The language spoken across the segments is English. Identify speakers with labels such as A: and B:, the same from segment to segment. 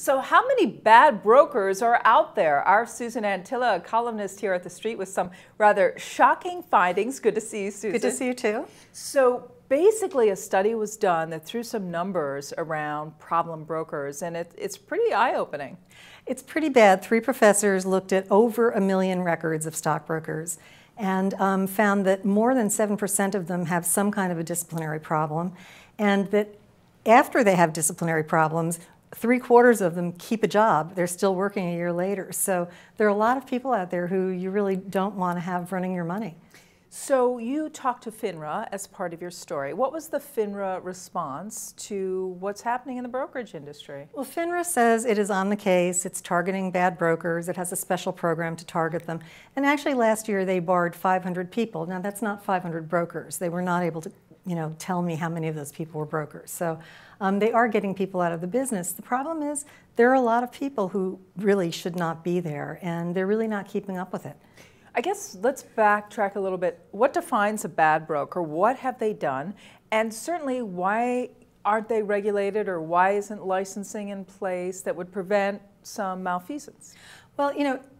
A: So how many bad brokers are out there? Our Susan Antilla, a columnist here at TheStreet, with some rather shocking findings. Good to see you, Susan.
B: Good to see you too.
A: So basically a study was done that threw some numbers around problem brokers, and it's pretty eye-opening.
B: It's pretty bad. 3 professors looked at over 1 million records of stockbrokers and found that more than 7% of them have some kind of a disciplinary problem, and that after they have disciplinary problems, 3/4 of them keep a job. They're still working a year later. So there are a lot of people out there who you really don't want to have running your money.
A: So you talked to Finra as part of your story. What was the Finra response to what's happening in the brokerage industry?
B: Well, Finra says it is on the case. It's targeting bad brokers. It has a special program to target them. And actually last year they barred 500 people. Now that's not 500 brokers. They were not able to tell me how many of those people were brokers. So they are getting people out of the business. The problem is there are a lot of people who really should not be there, and they're really not keeping up with it.
A: I guess let's backtrack a little bit. What defines a bad broker? What have they done? And certainly, why aren't they regulated, or why isn't licensing in place that would prevent some malfeasance?
B: Well,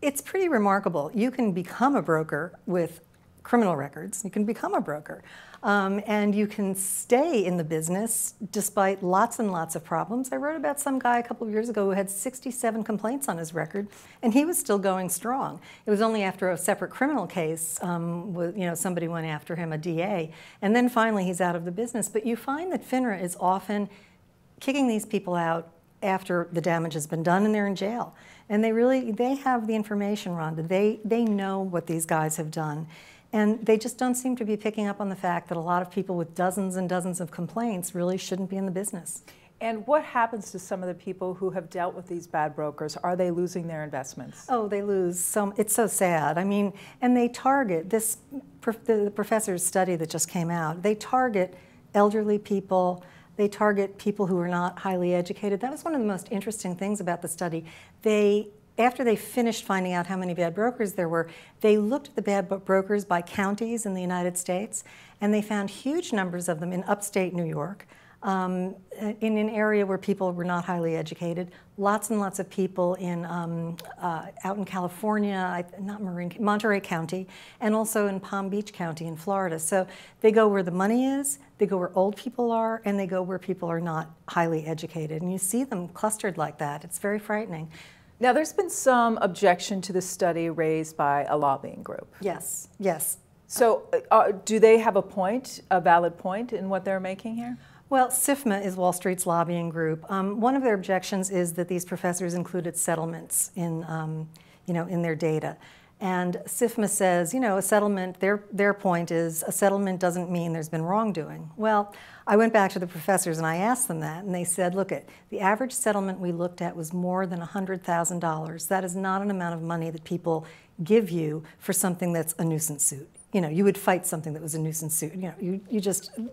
B: it's pretty remarkable. You can become a broker with criminal records. You can become a broker. And you can stay in the business despite lots and lots of problems. I wrote about some guy a couple of years ago who had 67 complaints on his record, and he was still going strong. It was only after a separate criminal case, somebody went after him, a DA, and then finally he's out of the business. But you find that Finra is often kicking these people out after the damage has been done and they're in jail. And they have the information, Rhonda. They know what these guys have done. And they just don't seem to be picking up on the fact that a lot of people with dozens and dozens of complaints really shouldn't be in the business. And
A: what happens to some of the people who have dealt with these bad brokers? Are they losing their investments?
B: Oh, they lose. It's so sad. I mean, and they target the professor's study that just came out. They target elderly people. They target people who are not highly educated. That was one of the most interesting things about the study. After they finished finding out how many bad brokers there were, they looked at the bad brokers by counties in the United States, and they found huge numbers of them in upstate New York, in an area where people were not highly educated. Lots and lots of people out in California, Monterey County, and also in Palm Beach County in Florida. So they go where the money is, they go where old people are, and they go where people are not highly educated. And you see them clustered like that. It's very frightening.
A: Now, there's been some objection to the study raised by a lobbying group.
B: Yes, yes.
A: So do they have a valid point in what they're making here?
B: Well, SIFMA is Wall Street's lobbying group. One of their objections is that these professors included settlements in their data. And SIFMA says, a settlement, their point is a settlement doesn't mean there's been wrongdoing. Well, I went back to the professors and I asked them that, and they said, look, the average settlement we looked at was more than $100,000. That is not an amount of money that people give you for something that's a nuisance suit. You would fight something that was a nuisance suit.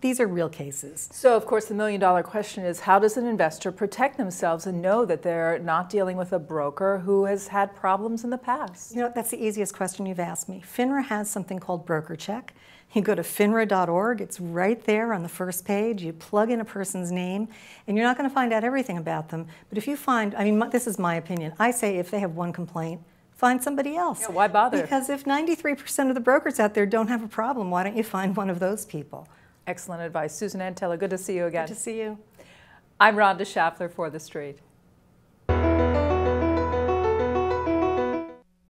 B: These are real cases.
A: So, of course, the million-dollar question is, how does an investor protect themselves and know that they're not dealing with a broker who has had problems in the past?
B: That's the easiest question you've asked me. Finra has something called Broker Check. You go to finra.org. It's right there on the first page. You plug in a person's name, and you're not going to find out everything about them. But if you find, this is my opinion. I say if they have one complaint, find somebody else.
A: Yeah, why bother?
B: Because if 93% of the brokers out there don't have a problem, why don't you find one of those people?
A: Excellent advice. Susan Antilla, good to see you again.
B: Good to see you.
A: I'm Rhonda Schaffler for TheStreet.